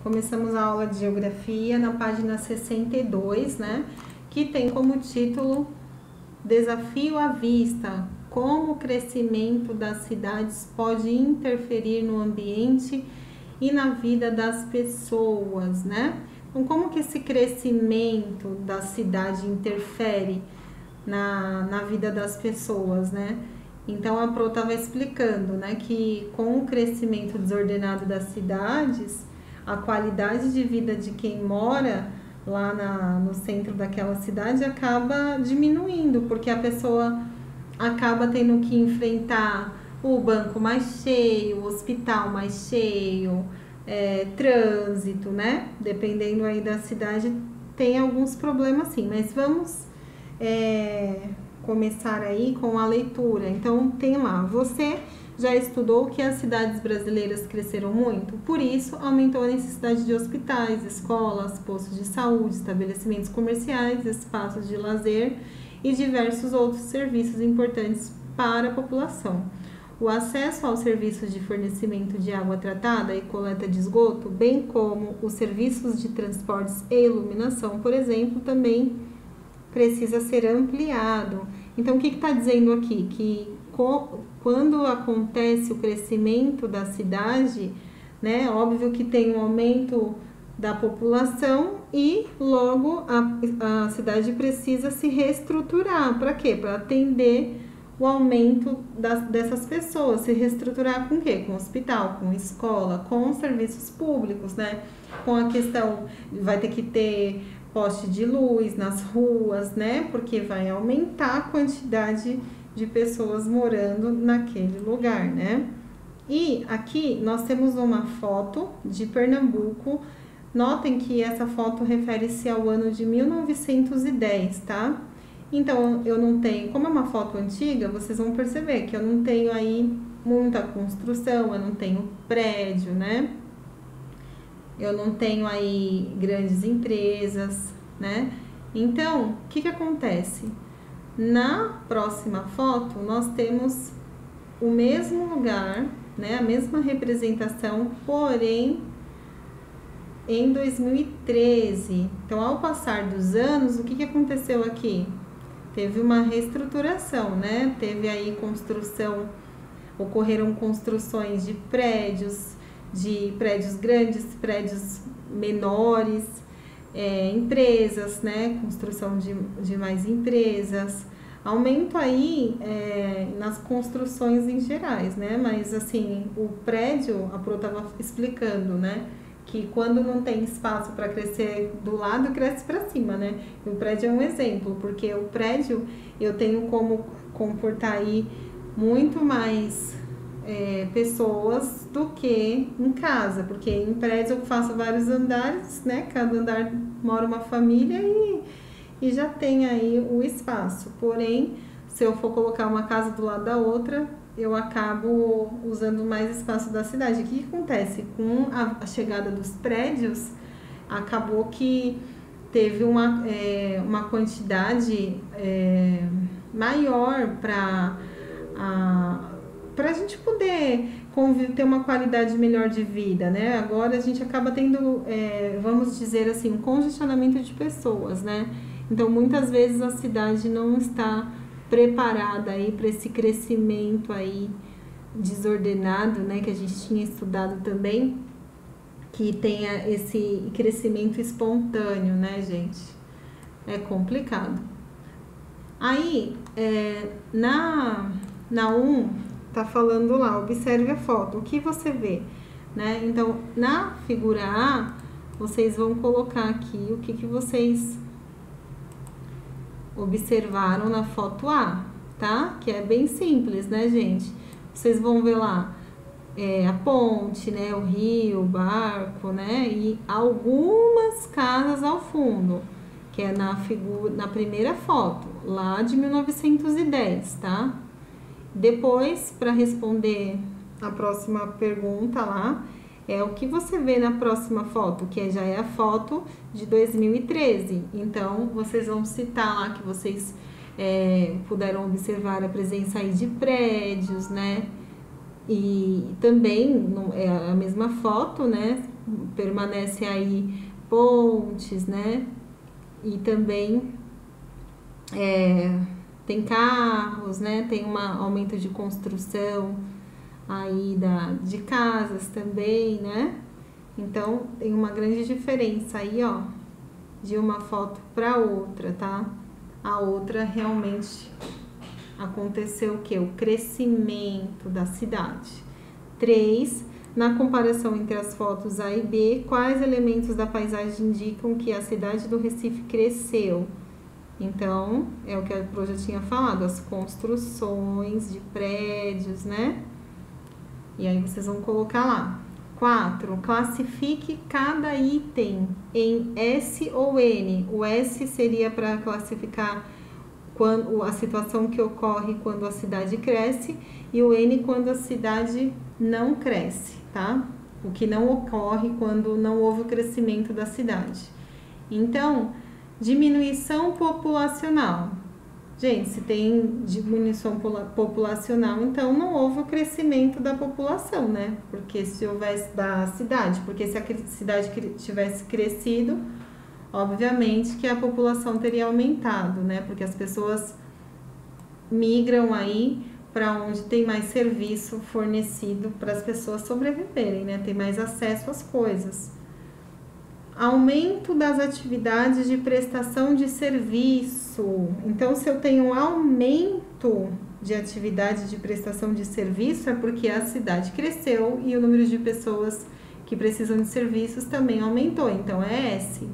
começamos a aula de Geografia na página 62, né? Que tem como título Desafio à Vista, como o crescimento das cidades pode interferir no ambiente e na vida das pessoas, né? Então, como que esse crescimento da cidade interfere na vida das pessoas, né? Então, a Pro estava explicando, né, que com o crescimento desordenado das cidades, a qualidade de vida de quem mora lá no centro daquela cidade acaba diminuindo, porque a pessoa acaba tendo que enfrentar o banco mais cheio, o hospital mais cheio, trânsito, né? Dependendo aí da cidade, tem alguns problemas sim, mas vamos começar aí com a leitura. Então tem lá, você já estudou que as cidades brasileiras cresceram muito, por isso aumentou a necessidade de hospitais, escolas, postos de saúde, estabelecimentos comerciais, espaços de lazer e diversos outros serviços importantes para a população. O acesso aos serviços de fornecimento de água tratada e coleta de esgoto, bem como os serviços de transportes e iluminação, por exemplo, também precisa ser ampliado. Então, o que está dizendo aqui? Que quando acontece o crescimento da cidade, né, óbvio que tem um aumento da população e logo a cidade precisa se reestruturar. Para quê? Para atender o aumento dessas pessoas. Se reestruturar com o quê? Com hospital, com escola, com serviços públicos, né? Com a questão, vai ter que ter poste de luz nas ruas, né? Porque vai aumentar a quantidade de pessoas morando naquele lugar, né? E aqui nós temos uma foto de Pernambuco. Notem que essa foto refere-se ao ano de 1910, tá? Então, eu não tenho, como é uma foto antiga, vocês vão perceber que eu não tenho aí muita construção, eu não tenho prédio, né? Eu não tenho aí grandes empresas, né? Então, o que acontece? Na próxima foto, nós temos o mesmo lugar, né? A mesma representação, porém, em 2013. Então, ao passar dos anos, o que aconteceu aqui? Teve uma reestruturação, né? Teve aí ocorreram construções de prédios grandes, prédios menores, empresas, né? Construção de mais empresas, aumento aí nas construções em gerais, né? Mas assim, o prédio, a Pro estava explicando, né? Que quando não tem espaço para crescer do lado, cresce para cima, né? E o prédio é um exemplo, porque o prédio eu tenho como comportar aí muito mais pessoas do que em casa, porque em prédio eu faço vários andares, né? Cada andar mora uma família e já tem aí o espaço. Porém, se eu for colocar uma casa do lado da outra, eu acabo usando mais espaço da cidade. O que acontece? Com a chegada dos prédios, acabou que teve uma quantidade maior para a gente poder ter uma qualidade melhor de vida, né? Agora a gente acaba tendo, vamos dizer assim, um congestionamento de pessoas, né? Então, muitas vezes a cidade não está preparada aí para esse crescimento aí desordenado, né, que a gente tinha estudado também, que tenha esse crescimento espontâneo, né, gente? É complicado. Aí, na 1, tá falando lá, observe a foto, o que você vê, né? Então, na figura A, vocês vão colocar aqui o que vocês observaram na foto A, tá? Que é bem simples, né, gente? Vocês vão ver lá a ponte, né, o rio, o barco, né, e algumas casas ao fundo, que é na primeira foto, lá de 1910, tá? Depois, para responder a próxima pergunta lá, o que você vê na próxima foto, que já é a foto de 2013. Então, vocês vão citar lá que vocês puderam observar a presença aí de prédios, né? E também é a mesma foto, né? permanece aí pontes, né? E também tem carros, né? Tem um aumento de construção aí de casas também, né? Então tem uma grande diferença aí, ó, de uma foto para outra, tá? A outra realmente aconteceu o que? O crescimento da cidade. 3. Na comparação entre as fotos A e B, quais elementos da paisagem indicam que a cidade do Recife cresceu? Então, é o que a Pro já tinha falado, as construções de prédios, né? E aí vocês vão colocar lá. 4. Classifique cada item em S ou N. O S seria para classificar a situação que ocorre quando a cidade cresce e o N quando a cidade não cresce, tá? O que não ocorre quando não houve o crescimento da cidade. Então, diminuição populacional. Gente, se tem diminuição populacional, então não houve o crescimento da população, né? Porque se houvesse da cidade, porque se a cidade tivesse crescido, obviamente que a população teria aumentado, né? Porque as pessoas migram aí para onde tem mais serviço fornecido para as pessoas sobreviverem, né? Tem mais acesso às coisas. Aumento das atividades de prestação de serviço. Então, se eu tenho um aumento de atividade de prestação de serviço, é porque a cidade cresceu e o número de pessoas que precisam de serviços também aumentou. Então, é S.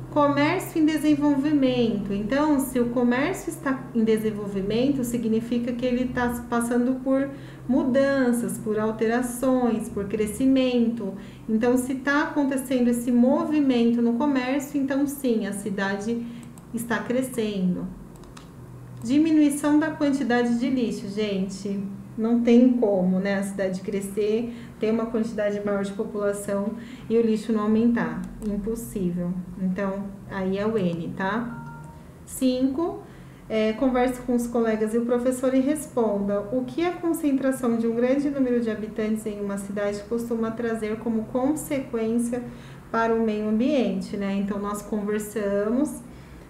Comércio em desenvolvimento. Então, se o comércio está em desenvolvimento, significa que ele está passando por mudanças, por alterações, por crescimento. Então, se está acontecendo esse movimento no comércio, então sim, a cidade está crescendo. Diminuição da quantidade de lixo, gente. Não tem como, né, a cidade crescer, ter uma quantidade maior de população e o lixo não aumentar. Impossível. Então, aí é o N, tá? 5. Converse com os colegas e o professor e responda o que a concentração de um grande número de habitantes em uma cidade costuma trazer como consequência para o meio ambiente, né? Então, nós conversamos,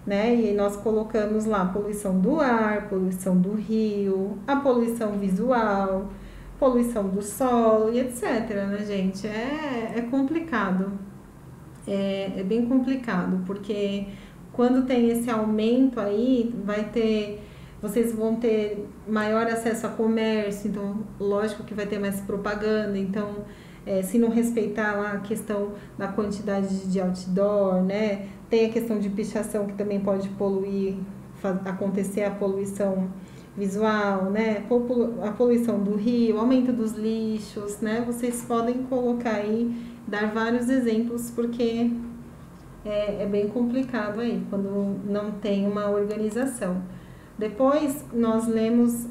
né? E nós colocamos lá poluição do ar, poluição do rio, a poluição visual, poluição do solo e etc, né, gente? É complicado. É bem complicado, porque quando tem esse aumento aí, vocês vão ter maior acesso a comércio, então lógico que vai ter mais propaganda, então se não respeitar lá a questão da quantidade de outdoor, né? Tem a questão de pichação que também pode poluir, acontecer a poluição visual, né? A poluição do rio, aumento dos lixos, né? Vocês podem colocar aí, dar vários exemplos, porque é bem complicado aí, quando não tem uma organização. Depois, nós lemos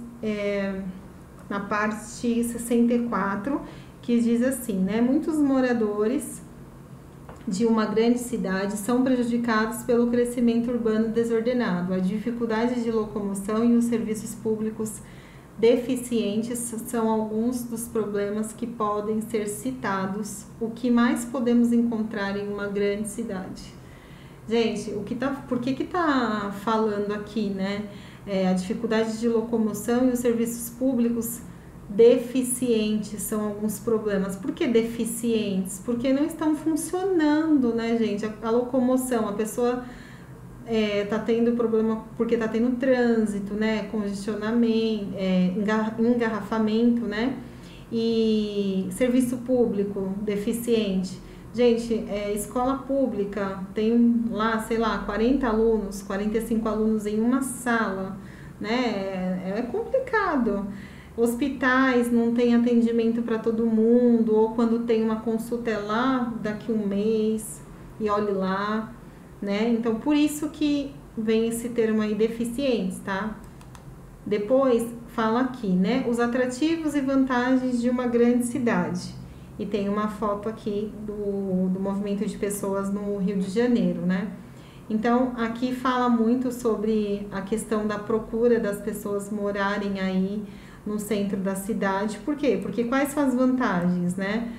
na parte 64, que diz assim, né? Muitos moradores de uma grande cidade são prejudicados pelo crescimento urbano desordenado. A dificuldade de locomoção e os serviços públicos deficientes são alguns dos problemas que podem ser citados. O que mais podemos encontrar em uma grande cidade? Gente, por que tá falando aqui, né? A dificuldade de locomoção e os serviços públicos deficientes são alguns problemas. Por que deficientes? Porque não estão funcionando, né, gente? A locomoção, a pessoa tá tendo problema porque tá tendo trânsito, né? Congestionamento, engarrafamento, né? E serviço público deficiente. Gente, escola pública tem lá, sei lá, 40 alunos, 45 alunos em uma sala, né? É complicado. Hospitais não tem atendimento para todo mundo, ou quando tem uma consulta é lá daqui um mês, e olhe lá, né? Então, por isso que vem esse termo aí, deficientes, tá? Depois, fala aqui, né? Os atrativos e vantagens de uma grande cidade. E tem uma foto aqui do movimento de pessoas no Rio de Janeiro, né? Então, aqui fala muito sobre a questão da procura das pessoas morarem aí no centro da cidade. Por quê? Porque quais são as vantagens, né?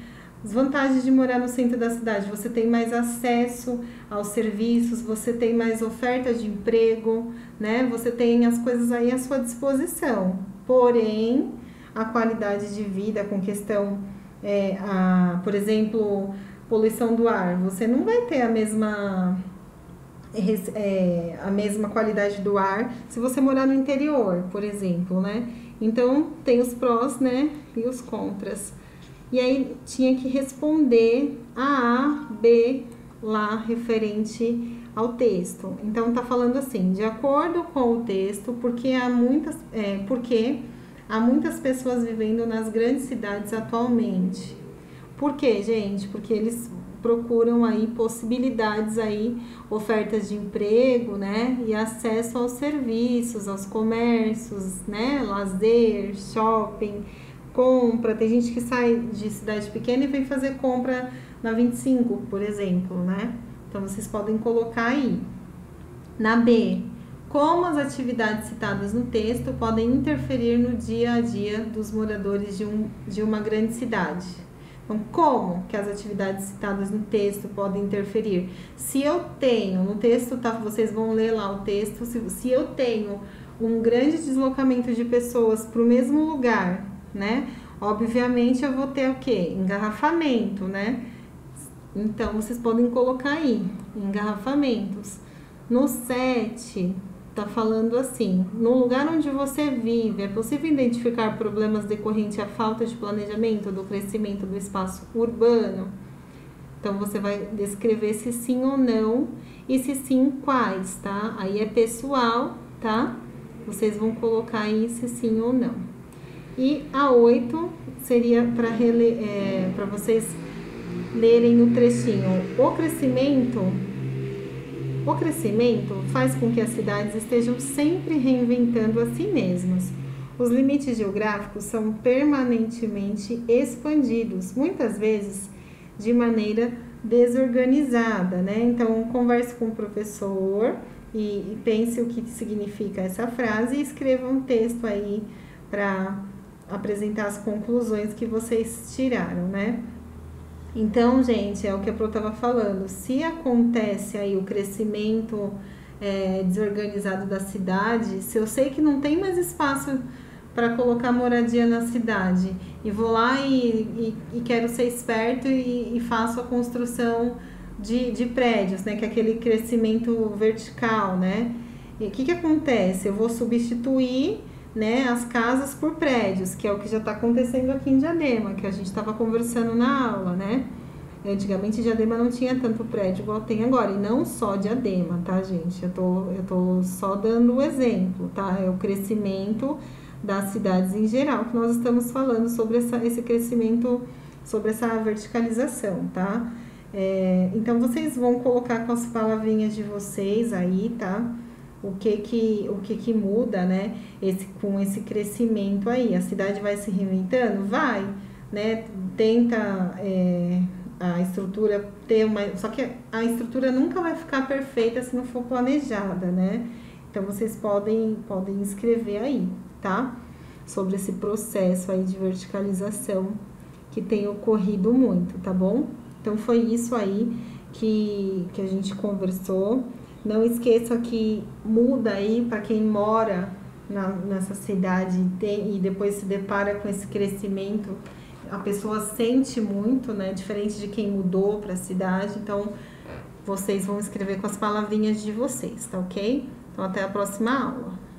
As vantagens de morar no centro da cidade: você tem mais acesso aos serviços, você tem mais oferta de emprego, né? Você tem as coisas aí à sua disposição. Porém, a qualidade de vida com questão, por exemplo, poluição do ar, você não vai ter a mesma qualidade do ar se você morar no interior, por exemplo, né? Então, tem os prós, né, e os contras. E aí, tinha que responder a, B, lá, referente ao texto. Então, tá falando assim: de acordo com o texto, porque há muitas pessoas vivendo nas grandes cidades atualmente. Por quê, gente? Porque eles procuram aí possibilidades aí, ofertas de emprego, né, e acesso aos serviços, aos comércios, né, lazer, shopping, compra. Tem gente que sai de cidade pequena e vem fazer compra na 25, por exemplo, né? Então vocês podem colocar aí. Na B, como as atividades citadas no texto podem interferir no dia a dia dos moradores de uma grande cidade. Então, como que as atividades citadas no texto podem interferir? Se eu tenho, no texto, tá, vocês vão ler lá o texto, se eu tenho um grande deslocamento de pessoas para o mesmo lugar, né? Obviamente eu vou ter o quê? Engarrafamento, né? Então, vocês podem colocar aí, engarrafamentos. No 7, tá falando assim: no lugar onde você vive, é possível identificar problemas decorrentes à falta de planejamento do crescimento do espaço urbano? Então, você vai descrever se sim ou não, e se sim, quais, tá? Aí é pessoal, tá? Vocês vão colocar aí se sim ou não. E a 8 seria para vocês lerem no trechinho: o crescimento faz com que as cidades estejam sempre reinventando a si mesmas. Os limites geográficos são permanentemente expandidos, muitas vezes de maneira desorganizada, né? Então, converse com o professor e pense o que significa essa frase e escreva um texto aí para apresentar as conclusões que vocês tiraram, né? Então, gente, é o que a Pro estava falando: se acontece aí o crescimento desorganizado da cidade, se eu sei que não tem mais espaço para colocar moradia na cidade, e vou lá e quero ser esperto e faço a construção de prédios, né, que é aquele crescimento vertical, né? E o que acontece? Eu vou substituir, né, as casas por prédios, que é o que já está acontecendo aqui em Diadema, que a gente estava conversando na aula, né? Antigamente Diadema não tinha tanto prédio igual tem agora, e não só Diadema, tá, gente? Eu tô só dando o exemplo, tá? É o crescimento das cidades em geral que nós estamos falando sobre esse crescimento, sobre essa verticalização, tá? Então, vocês vão colocar com as palavrinhas de vocês aí, tá? O que muda, né? Com esse crescimento aí. A cidade vai se reinventando? Vai, né? Tenta a estrutura ter uma... Só que a estrutura nunca vai ficar perfeita se não for planejada, né? Então, vocês podem escrever aí, tá? Sobre esse processo aí de verticalização que tem ocorrido muito, tá bom? Então, foi isso aí que a gente conversou. Não esqueça que muda aí para quem mora nessa cidade e depois se depara com esse crescimento. A pessoa sente muito, né? Diferente de quem mudou para a cidade. Então, vocês vão escrever com as palavrinhas de vocês, tá ok? Então, até a próxima aula.